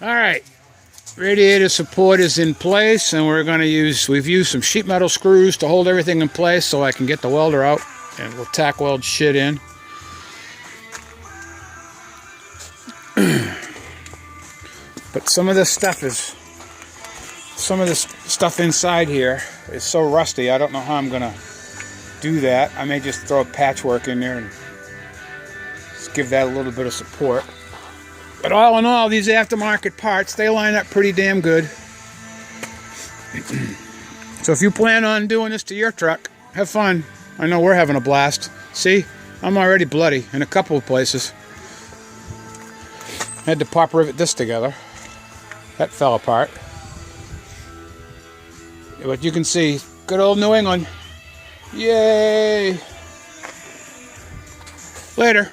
Alright, radiator support is in place, and we've used some sheet metal screws to hold everything in place so I can get the welder out, and we'll tack weld shit in. But some of this stuff inside here is so rusty, I don't know how I'm gonna do that. I may just throw a patchwork in there and just give that a little bit of support. But all in all, these aftermarket parts, they line up pretty damn good. So if you plan on doing this to your truck, have fun. I know we're having a blast. See, I'm already bloody in a couple of places. Had to pop rivet this together. That fell apart. But you can see, good old New England. Yay! Later.